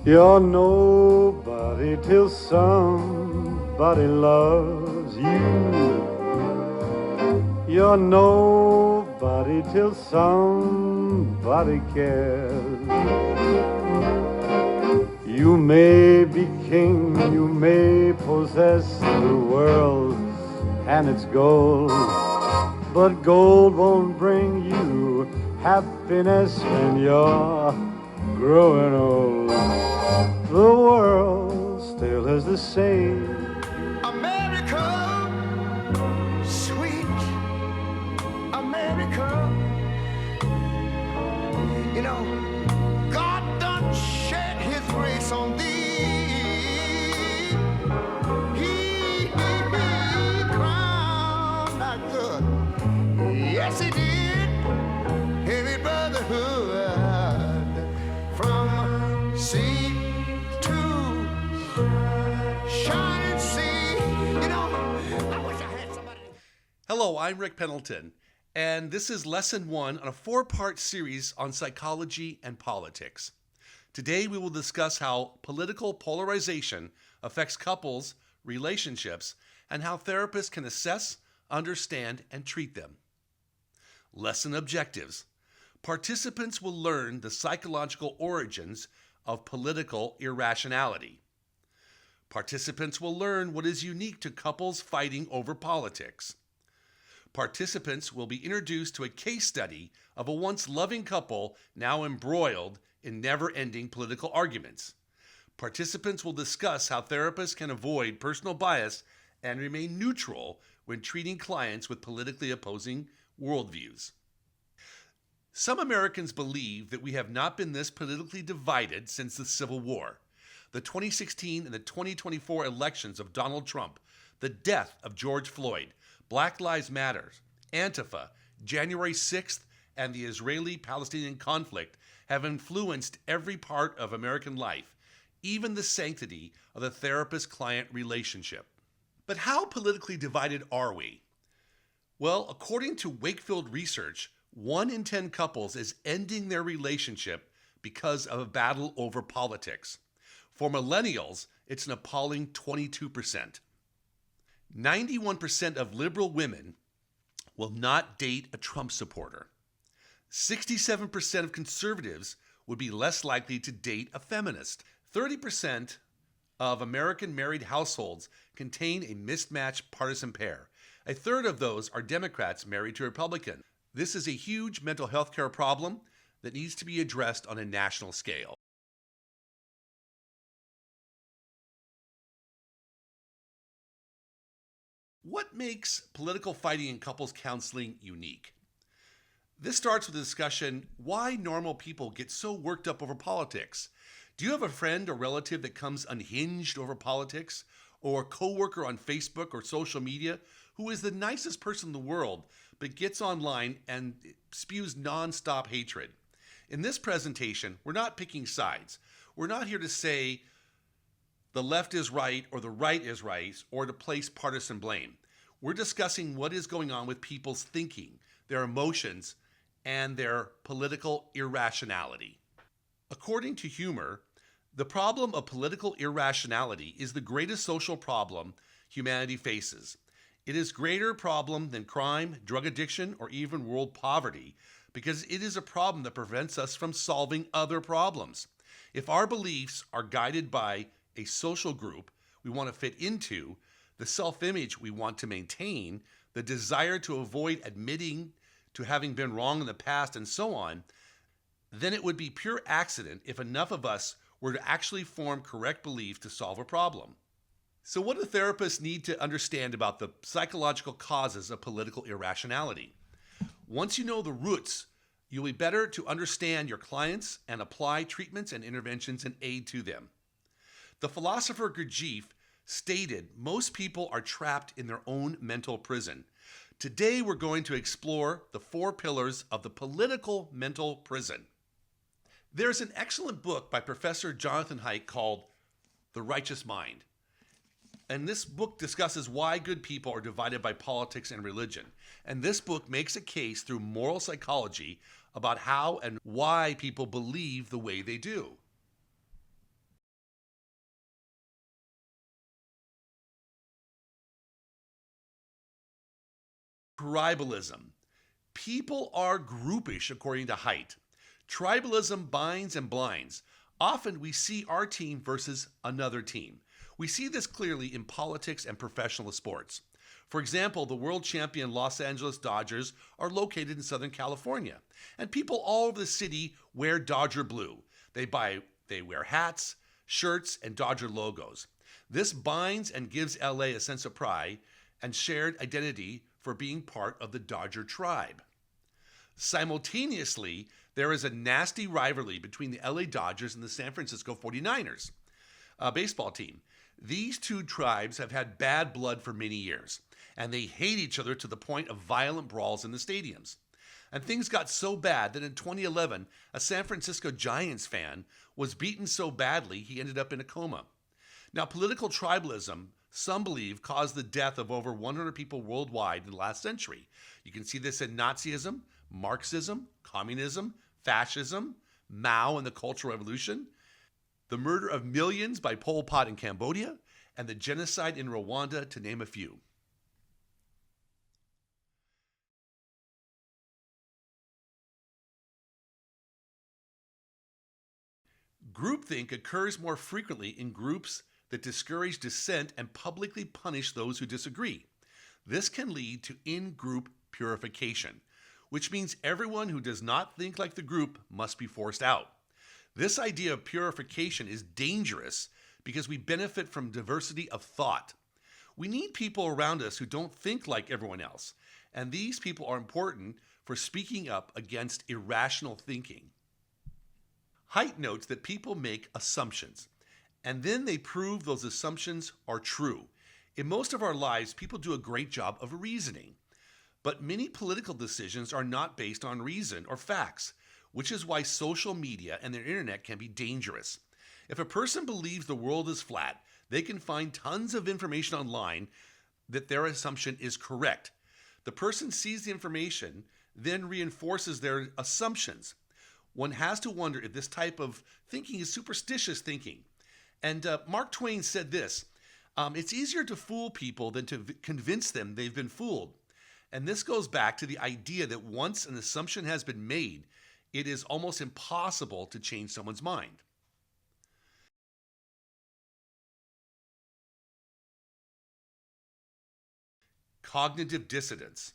You're nobody till somebody loves you. You're nobody till somebody cares. You may be king, you may possess the world and its gold, but gold won't bring you happiness when you're growing old. The world still is the same. America, sweet America. You know, God done shed his grace on thee. He crowned thy good. Yes, he did. Heavy brotherhood from sea to shining sea. You know, I wish I had somebody. Hello, I'm Rick Pendleton, and this is Lesson 1 on a 4-part series on psychology and politics. Today we will discuss how political polarization affects couples, relationships, and how therapists can assess, understand, and treat them. Lesson objectives. Participants will learn the psychological origins of political irrationality. Participants will learn what is unique to couples fighting over politics. Participants will be introduced to a case study of a once loving couple now embroiled in never-ending political arguments. Participants will discuss how therapists can avoid personal bias and remain neutral when treating clients with politically opposing worldviews. Some Americans believe that we have not been this politically divided since the Civil War, the 2016 and the 2024 elections of Donald Trump, the death of George Floyd, Black Lives Matter, Antifa, January 6th, and the Israeli-Palestinian conflict have influenced every part of American life, even the sanctity of the therapist-client relationship. But how politically divided are we? Well, according to Wakefield research, 1 in 10 couples is ending their relationship because of a battle over politics. For millennials, it's an appalling 22%. 91% of liberal women will not date a Trump supporter. 67% of conservatives would be less likely to date a feminist. 30% of American married households contain a mismatched partisan pair. A third of those are Democrats married to Republicans. This is a huge mental health care problem that needs to be addressed on a national scale. What makes political fighting and couples counseling unique? This starts with a discussion why normal people get so worked up over politics. Do you have a friend or relative that comes unhinged over politics, or a coworker on Facebook or social media who is the nicest person in the world but gets online and spews nonstop hatred? In this presentation, we're not picking sides. We're not here to say the left is right or the right is right, or to place partisan blame. We're discussing what is going on with people's thinking, their emotions, and their political irrationality. According to Humor, the problem of political irrationality is the greatest social problem humanity faces. It is a greater problem than crime, drug addiction, or even world poverty, because it is a problem that prevents us from solving other problems. If our beliefs are guided by a social group we want to fit into, the self-image we want to maintain, the desire to avoid admitting to having been wrong in the past, and so on, then it would be pure accident if enough of us were to actually form correct beliefs to solve a problem. So what do therapists need to understand about the psychological causes of political irrationality? Once you know the roots, you'll be better to understand your clients and apply treatments and interventions and aid to them. The philosopher Gurdjieff stated most people are trapped in their own mental prison. Today we're going to explore the 4 pillars of the political mental prison. There's an excellent book by Professor Jonathan Haidt called The Righteous Mind. And this book discusses why good people are divided by politics and religion. And this book makes a case through moral psychology about how and why people believe the way they do. Tribalism. People are groupish according to Haidt. Tribalism binds and blinds. Often we see our team versus another team. We see this clearly in politics and professional sports. For example, the world champion Los Angeles Dodgers are located in Southern California, and people all over the city wear Dodger blue. They wear hats, shirts, and Dodger logos. This binds and gives LA a sense of pride and shared identity for being part of the Dodger tribe. Simultaneously, there is a nasty rivalry between the LA Dodgers and the San Francisco 49ers, a baseball team. These two tribes have had bad blood for many years, and they hate each other to the point of violent brawls in the stadiums. And things got so bad that in 2011, a San Francisco Giants fan was beaten so badly he ended up in a coma. Now, political tribalism, some believe, caused the death of over 100 people worldwide in the last century. You can see this in Nazism, Marxism, communism, fascism, Mao and the Cultural Revolution, the murder of millions by Pol Pot in Cambodia, and the genocide in Rwanda, to name a few. Groupthink occurs more frequently in groups that discourage dissent and publicly punish those who disagree. This can lead to in-group purification, which means everyone who does not think like the group must be forced out. This idea of purification is dangerous because we benefit from diversity of thought. We need people around us who don't think like everyone else, and these people are important for speaking up against irrational thinking. Haidt notes that people make assumptions, and then they prove those assumptions are true. In most of our lives, people do a great job of reasoning, but many political decisions are not based on reason or facts, which is why social media and the internet can be dangerous. If a person believes the world is flat, they can find tons of information online that their assumption is correct. The person sees the information, then reinforces their assumptions. One has to wonder if this type of thinking is superstitious thinking. And Mark Twain said this, it's easier to fool people than to convince them they've been fooled. And this goes back to the idea that once an assumption has been made, it is almost impossible to change someone's mind. Cognitive dissonance.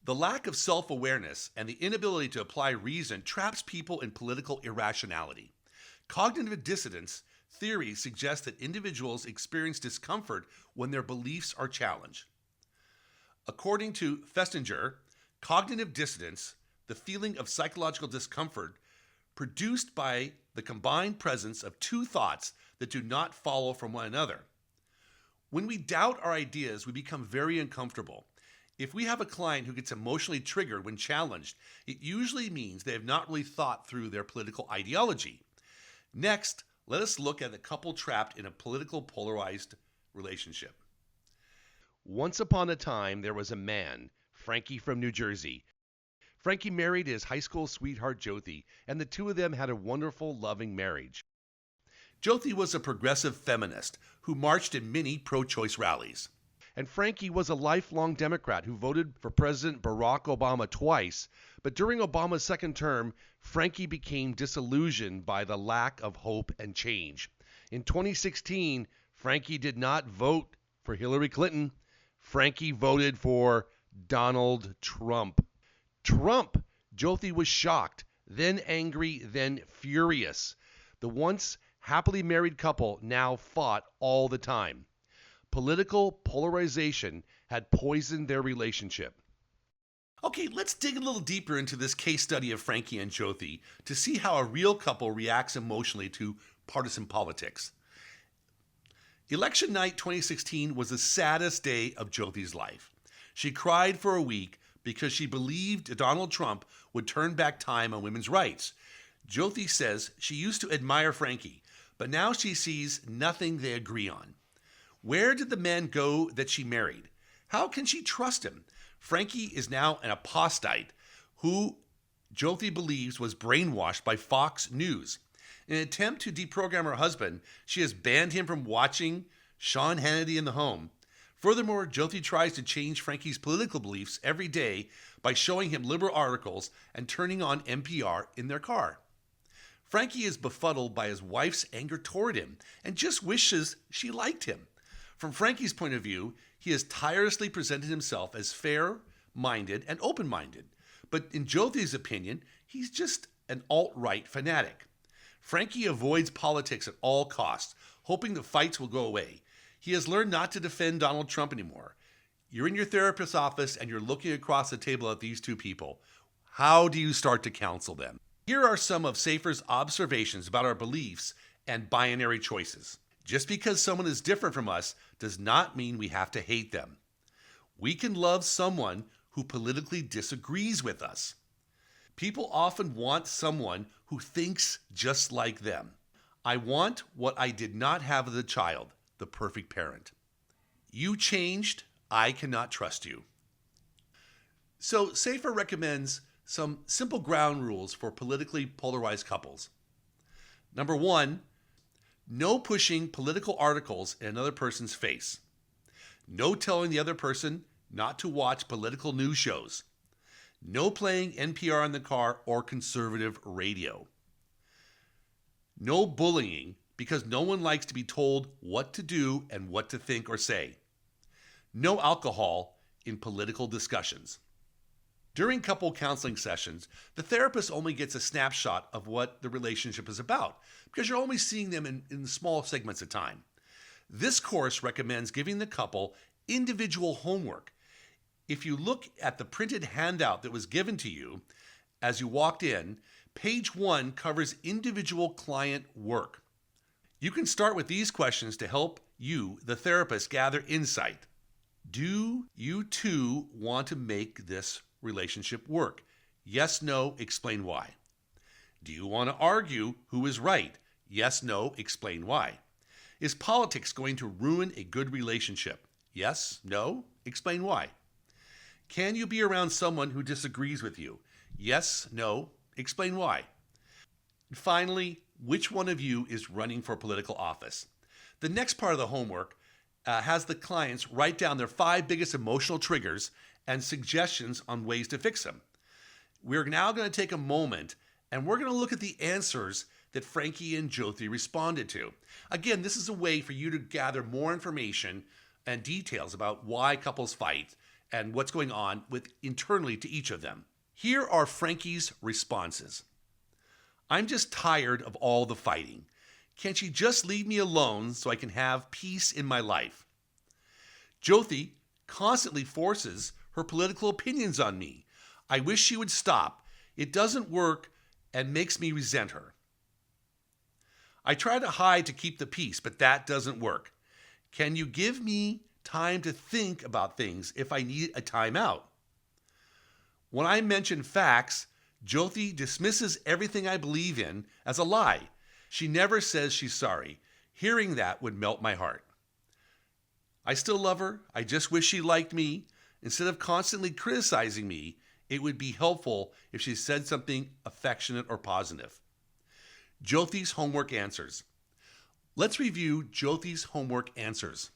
The lack of self-awareness and the inability to apply reason traps people in political irrationality. Cognitive dissonance theory suggests that individuals experience discomfort when their beliefs are challenged. According to Festinger, cognitive dissonance, the feeling of psychological discomfort produced by the combined presence of two thoughts that do not follow from one another. When we doubt our ideas, we become very uncomfortable. If we have a client who gets emotionally triggered when challenged, it usually means they have not really thought through their political ideology. Next, let us look at the couple trapped in a political polarized relationship. Once upon a time, there was a man, Frankie from New Jersey. Frankie married his high school sweetheart, Jyoti, and the two of them had a wonderful, loving marriage. Jyoti was a progressive feminist who marched in many pro-choice rallies. And Frankie was a lifelong Democrat who voted for President Barack Obama twice, but during Obama's second term, Frankie became disillusioned by the lack of hope and change. In 2016, Frankie did not vote for Hillary Clinton. Frankie voted for Donald Trump. Jyoti was shocked, then angry, then furious. The once happily married couple now fought all the time. Political polarization had poisoned their relationship. Okay, let's dig a little deeper into this case study of Frankie and Jyoti to see how a real couple reacts emotionally to partisan politics. Election night 2016 was the saddest day of Jyoti's life. She cried for a week because she believed Donald Trump would turn back time on women's rights. Jyoti says she used to admire Frankie, but now she sees nothing they agree on. Where did the man go that she married? How can she trust him? Frankie is now an apostate who Jyoti believes was brainwashed by Fox News. In an attempt to deprogram her husband, she has banned him from watching Sean Hannity in the home. Furthermore, Jyoti tries to change Frankie's political beliefs every day by showing him liberal articles and turning on NPR in their car. Frankie is befuddled by his wife's anger toward him and just wishes she liked him. From Frankie's point of view, he has tirelessly presented himself as fair-minded and open-minded. But in Jyoti's opinion, he's just an alt-right fanatic. Frankie avoids politics at all costs, hoping the fights will go away. He has learned not to defend Donald Trump anymore. You're in your therapist's office and you're looking across the table at these two people. How do you start to counsel them? Here are some of Safer's observations about our beliefs and binary choices. Just because someone is different from us does not mean we have to hate them. We can love someone who politically disagrees with us. People often want someone who thinks just like them. I want what I did not have as a child, the perfect parent. You changed, I cannot trust you. So Safer recommends some simple ground rules for politically polarized couples. Number 1, no pushing political articles in another person's face. No telling the other person not to watch political news shows. No playing NPR in the car or conservative radio. No bullying because no one likes to be told what to do and what to think or say. No alcohol in political discussions. During couple counseling sessions, the therapist only gets a snapshot of what the relationship is about because you're only seeing them in small segments of time. This course recommends giving the couple individual homework. If you look at the printed handout that was given to you as you walked in, page 1 covers individual client work. You can start with these questions to help you, the therapist, gather insight. Do you two want to make this relationship work? Yes, no, explain why. Do you want to argue who is right? Yes, no, explain why. Is politics going to ruin a good relationship? Yes, no, explain why. Can you be around someone who disagrees with you? Yes, no, explain why. And finally, which one of you is running for political office? The next part of the homework has the clients write down their 5 biggest emotional triggers and suggestions on ways to fix them. We're now going to take a moment and we're going to look at the answers that Frankie and Jyoti responded to. Again, this is a way for you to gather more information and details about why couples fight and what's going on internally to each of them. Here are Frankie's responses. I'm just tired of all the fighting. Can't you just leave me alone so I can have peace in my life? Jyoti constantly forces her political opinions on me. I wish she would stop. It doesn't work and makes me resent her. I try to hide to keep the peace, but that doesn't work. Can you give me time to think about things if I need a timeout? When I mention facts, Jyoti dismisses everything I believe in as a lie. She never says she's sorry. Hearing that would melt my heart. I still love her. I just wish she liked me. Instead of constantly criticizing me, it would be helpful if she said something affectionate or positive. Jyoti's homework answers. Let's review Jyoti's homework answers.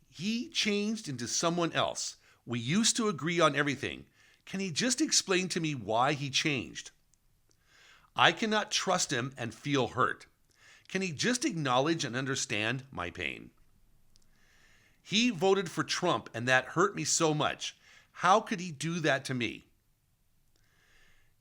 He changed into someone else. We used to agree on everything. Can he just explain to me why he changed? I cannot trust him and feel hurt. Can he just acknowledge and understand my pain? He voted for Trump and that hurt me so much. How could he do that to me?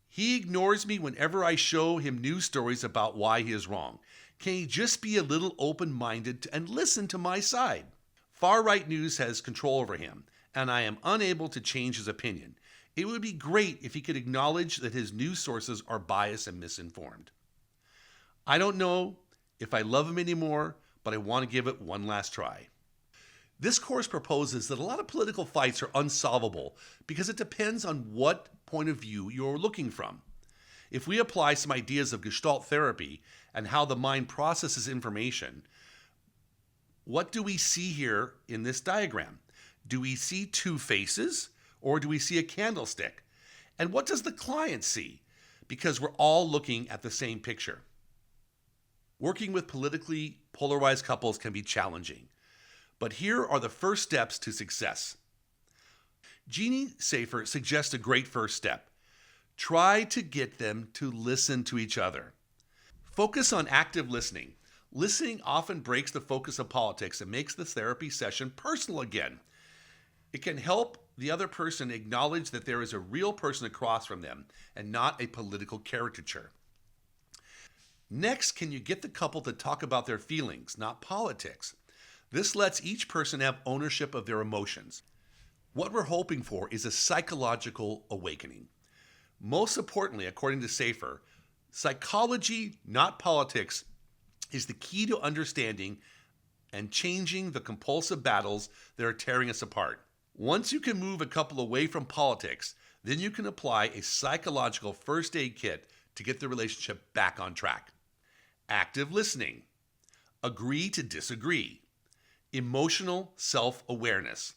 He ignores me whenever I show him news stories about why he is wrong. Can he just be a little open-minded and listen to my side? Far-right news has control over him, and I am unable to change his opinion. It would be great if he could acknowledge that his news sources are biased and misinformed. I don't know if I love him anymore, but I want to give it one last try. This course proposes that a lot of political fights are unsolvable because it depends on what point of view you're looking from. If we apply some ideas of Gestalt therapy and how the mind processes information, what do we see here in this diagram? Do we see two faces or do we see a candlestick? And what does the client see? Because we're all looking at the same picture. Working with politically polarized couples can be challenging, but here are the first steps to success. Jeannie Safer suggests a great first step. Try to get them to listen to each other. Focus on active listening. Listening often breaks the focus of politics and makes the therapy session personal again. It can help the other person acknowledge that there is a real person across from them and not a political caricature. Next, can you get the couple to talk about their feelings, not politics? This lets each person have ownership of their emotions. What we're hoping for is a psychological awakening. Most importantly, according to Safer, psychology, not politics, is the key to understanding and changing the compulsive battles that are tearing us apart. Once you can move a couple away from politics, then you can apply a psychological first aid kit to get the relationship back on track. Active listening. Agree to disagree. Emotional self-awareness.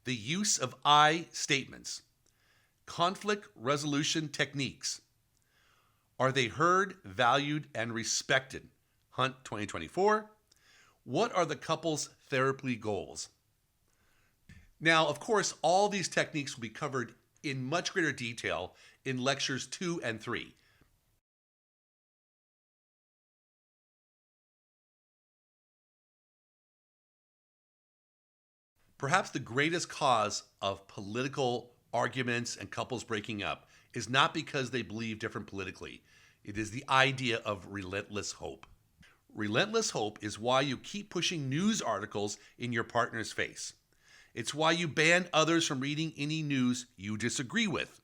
The use of I statements. Conflict resolution techniques. Are they heard, valued, and respected? Hunt 2024. What are the couple's therapy goals? Now, of course, all these techniques will be covered in much greater detail in lectures 2 and 3. Perhaps the greatest cause of political arguments and couples breaking up is not because they believe different politically. It is the idea of relentless hope. Relentless hope is why you keep pushing news articles in your partner's face. It's why you ban others from reading any news you disagree with.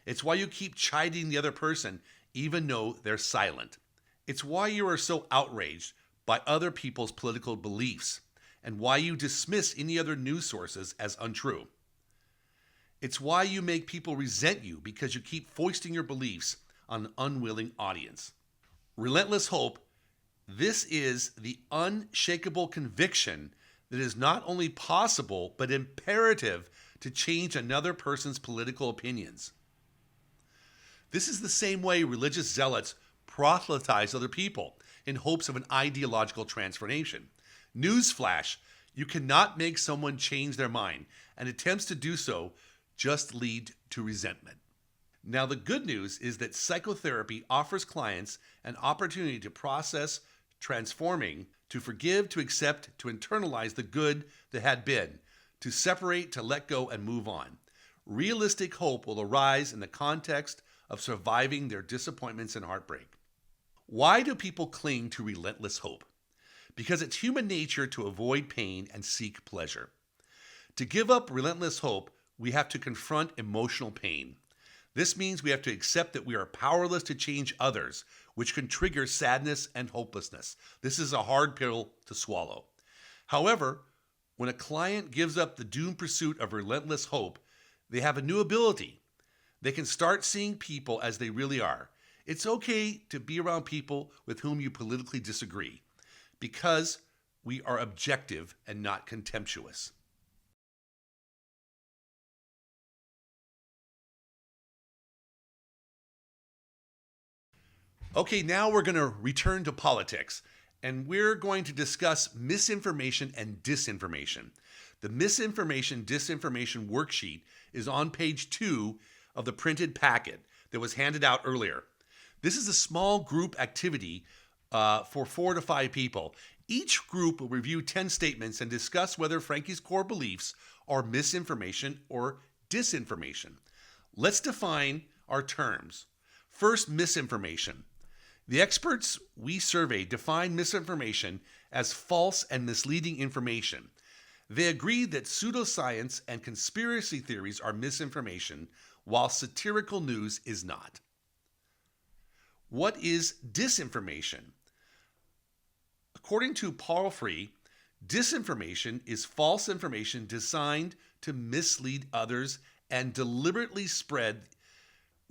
It's why you keep chiding the other person even though they're silent. It's why you are so outraged by other people's political beliefs and why you dismiss any other news sources as untrue. It's why you make people resent you because you keep foisting your beliefs on an unwilling audience. Relentless hope. This is the unshakable conviction that it is not only possible, but imperative to change another person's political opinions. This is the same way religious zealots proselytize other people in hopes of an ideological transformation. Newsflash, you cannot make someone change their mind, and attempts to do so just lead to resentment. Now, the good news is that psychotherapy offers clients an opportunity to process transforming, to forgive, to accept, to internalize the good that had been, to separate, to let go, and move on. Realistic hope will arise in the context of surviving their disappointments and heartbreak. Why do people cling to relentless hope? Because it's human nature to avoid pain and seek pleasure. To give up relentless hope, we have to confront emotional pain. This means we have to accept that we are powerless to change others, which can trigger sadness and hopelessness. This is a hard pill to swallow. However, when a client gives up the doomed pursuit of relentless hope, they have a new ability. They can start seeing people as they really are. It's okay to be around people with whom you politically disagree, because we are objective and not contemptuous. Okay, now we're going to return to politics, and we're going to discuss misinformation and disinformation. The misinformation-disinformation worksheet is on page 2 of the printed packet that was handed out earlier. This is a small group activity for 4 to 5 people. Each group will review 10 statements and discuss whether Frankie's core beliefs are misinformation or disinformation. Let's define our terms. First, misinformation. The experts we surveyed define misinformation as false and misleading information. They agree that pseudoscience and conspiracy theories are misinformation, while satirical news is not. What is disinformation? According to Paul Free, disinformation is false information designed to mislead others and deliberately spread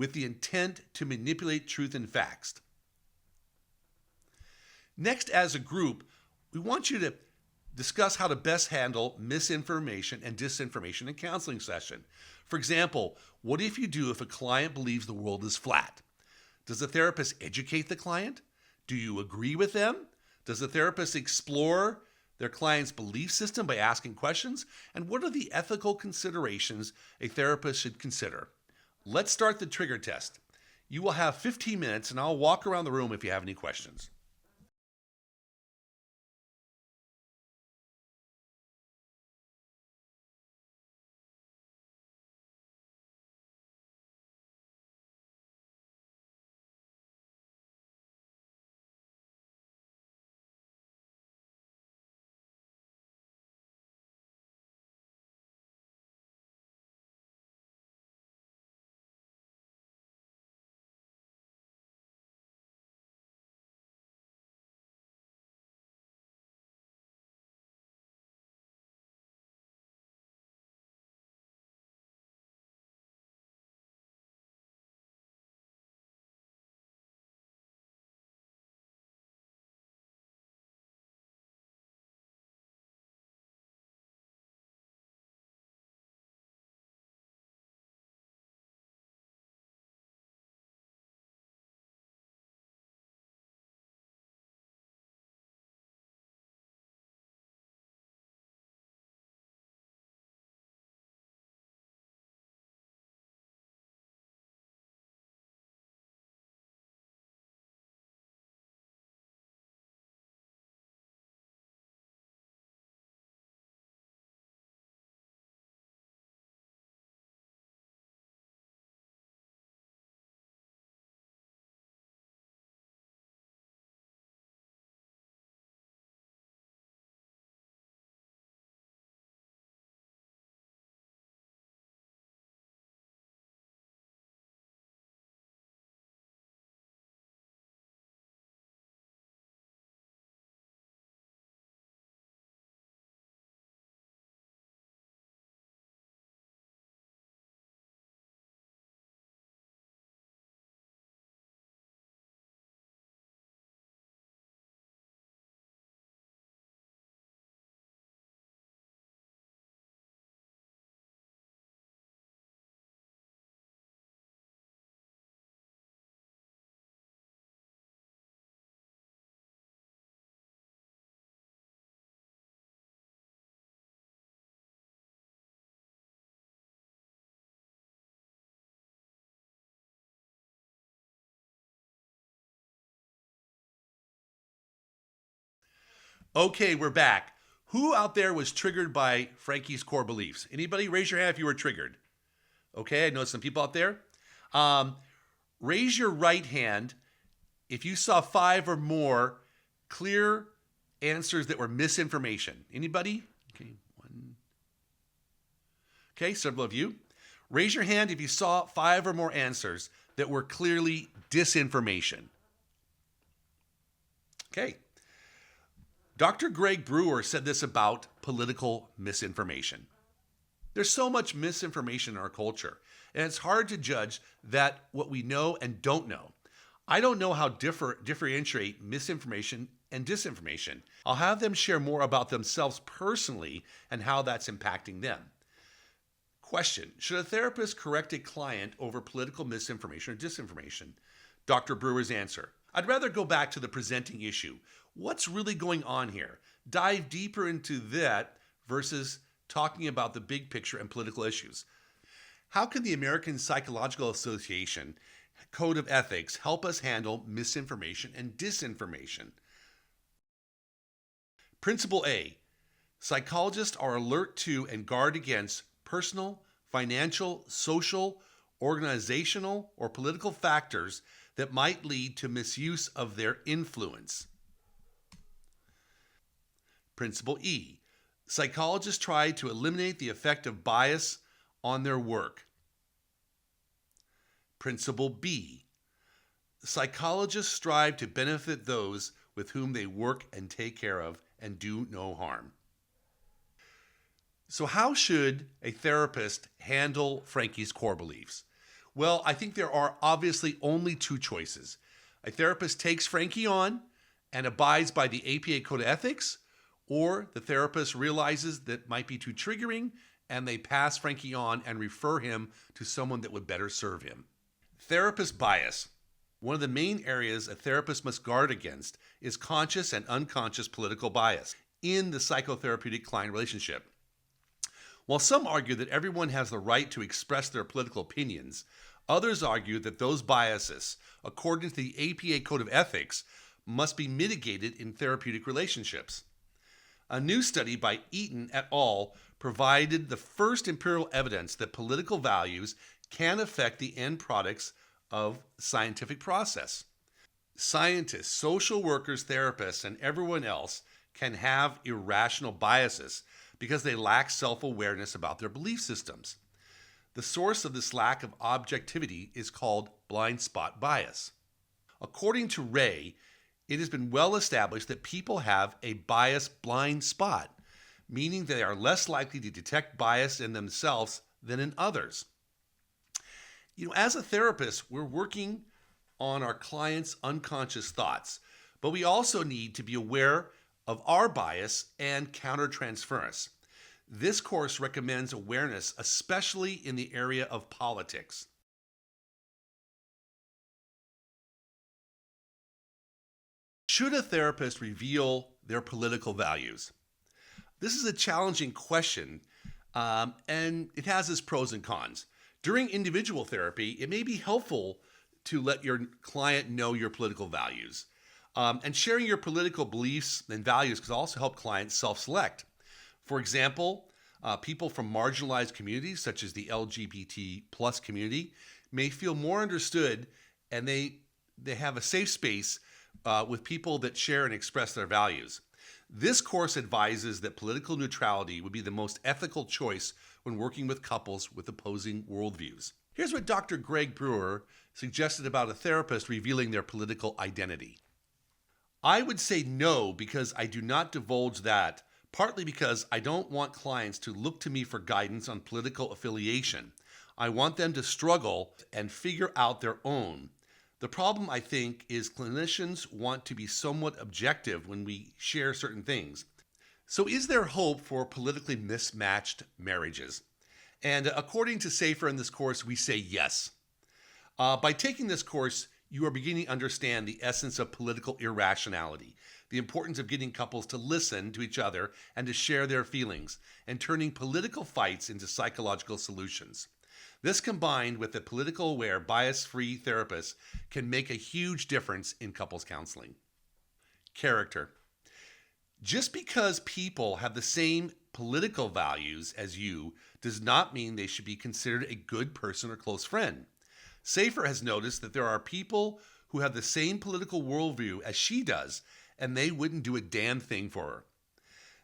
with the intent to manipulate truth and facts. Next, as a group, we want you to discuss how to best handle misinformation and disinformation in counseling session. For example, what if a client believes the world is flat? Does the therapist educate the client? Do you agree with them? Does the therapist explore their client's belief system by asking questions? And what are the ethical considerations a therapist should consider? Let's start the trigger test. You will have 15 minutes and I'll walk around the room if you have any questions. Okay, we're back. Who out there was triggered by Frankie's core beliefs? Anybody? Raise your hand if you were triggered. Okay, I know some people out there. Raise your right hand if you saw 5 or more clear answers that were misinformation. Anybody? Okay, one. Okay, several of you. Raise your hand if you saw 5 or more answers that were clearly disinformation. Okay. Dr. Greg Brewer said this about political misinformation. There's so much misinformation in our culture, and it's hard to judge that what we know and don't know. I don't know how differentiate misinformation and disinformation. I'll have them share more about themselves personally and how that's impacting them. Question: should a therapist correct a client over political misinformation or disinformation? Dr. Brewer's answer: I'd rather go back to the presenting issue. What's really going on here? Dive deeper into that versus talking about the big picture and political issues. How can the American Psychological Association Code of Ethics help us handle misinformation and disinformation? Principle A: psychologists are alert to and guard against personal, financial, social, organizational, or political factors that might lead to misuse of their influence. Principle E: psychologists try to eliminate the effect of bias on their work. Principle B: psychologists strive to benefit those with whom they work and take care of and do no harm. So how should a therapist handle Frankie's core beliefs? Well, I think there are obviously only two choices. A therapist takes Frankie on and abides by the APA Code of Ethics, or the therapist realizes that might be too triggering and they pass Frankie on and refer him to someone that would better serve him. Therapist bias. One of the main areas a therapist must guard against is conscious and unconscious political bias in the psychotherapeutic client relationship. While some argue that everyone has the right to express their political opinions, others argue that those biases, according to the APA Code of Ethics, must be mitigated in therapeutic relationships. A new study by Eaton et al. Provided the first empirical evidence that political values can affect the end products of scientific process. Scientists, social workers, therapists, and everyone else can have irrational biases because they lack self-awareness about their belief systems. The source of this lack of objectivity is called blind spot bias. According to Ray, it has been well established that people have a bias blind spot, meaning they are less likely to detect bias in themselves than in others. As a therapist, we're working on our clients' unconscious thoughts, but we also need to be aware of our bias and countertransference. This course recommends awareness, especially in the area of politics. Should a therapist reveal their political values? This is a challenging question, and it has its pros and cons. During individual therapy, it may be helpful to let your client know your political values. And sharing your political beliefs and values can also help clients self-select. For example, people from marginalized communities, such as the LGBT plus community, may feel more understood, and they have a safe space with people that share and express their values. This course advises that political neutrality would be the most ethical choice when working with couples with opposing worldviews. Here's what Dr. Greg Brewer suggested about a therapist revealing their political identity. I would say no, because I do not divulge that, partly because I don't want clients to look to me for guidance on political affiliation. I want them to struggle and figure out their own. The problem, I think, is clinicians want to be somewhat objective when we share certain things. So is there hope for politically mismatched marriages? And according to Safer in this course, we say yes. By taking this course, you are beginning to understand the essence of political irrationality, the importance of getting couples to listen to each other and to share their feelings, and turning political fights into psychological solutions. This, combined with a political aware, bias-free therapist, can make a huge difference in couples counseling. Character. Just because people have the same political values as you does not mean they should be considered a good person or close friend. Safer has noticed that there are people who have the same political worldview as she does, and they wouldn't do a damn thing for her.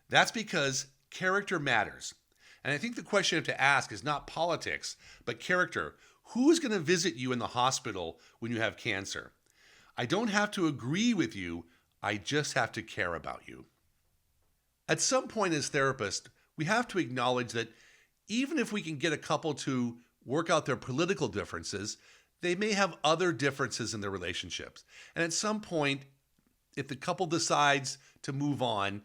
That's because character matters. And I think the question you have to ask is not politics, but character. Who's going to visit you in the hospital when you have cancer? I don't have to agree with you. I just have to care about you. At some point as therapists, we have to acknowledge that even if we can get a couple to work out their political differences, they may have other differences in their relationships. And at some point, if the couple decides to move on,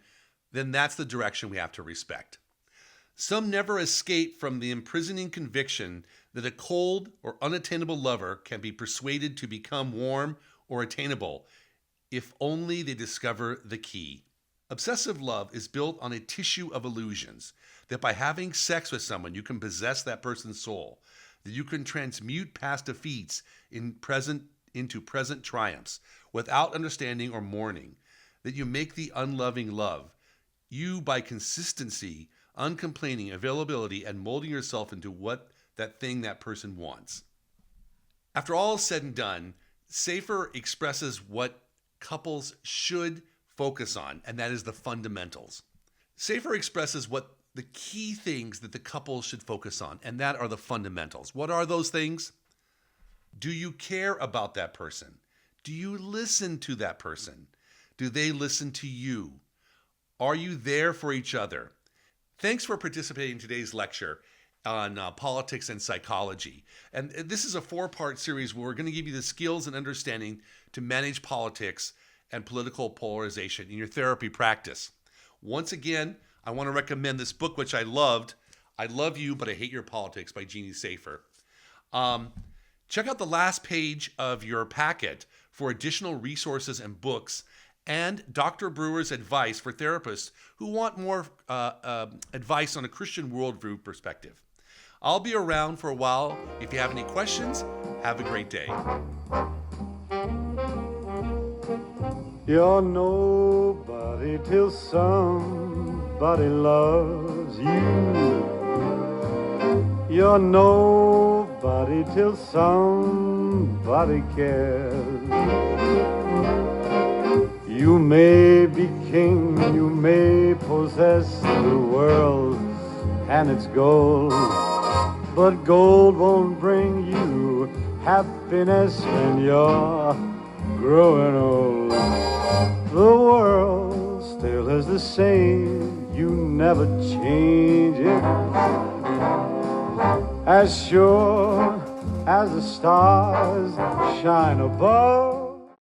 then that's the direction we have to respect. Some never escape from the imprisoning conviction that a cold or unattainable lover can be persuaded to become warm or attainable if only they discover the key. Obsessive love is built on a tissue of illusions, that by having sex with someone you can possess that person's soul, that you can transmute past defeats into present triumphs without understanding or mourning, that you make the unloving love. You, by consistency, uncomplaining availability, and molding yourself into what that thing that person wants. After all is said and done, Safer expresses what couples should focus on, and that is the fundamentals. Safer expresses what the key things that the couple should focus on, and that are the fundamentals. What are those things? Do you care about that person? Do you listen to that person? Do they listen to you? Are you there for each other? Thanks for participating in today's lecture. on politics and psychology. And this is a 4-part series where we're going to give you the skills and understanding to manage politics and political polarization in your therapy practice. Once again, I want to recommend this book, which I loved, I Love You, But I Hate Your Politics by Jeannie Safer. Check out the last page of your packet for additional resources and books and Dr. Brewer's advice for therapists who want more advice on a Christian worldview perspective. I'll be around for a while. If you have any questions, have a great day. You're nobody till somebody loves you. You're nobody till somebody cares. You may be king, you may possess the world and its gold, but gold won't bring you happiness when you're growing old. The world still is the same, you never change it. As sure as the stars shine above,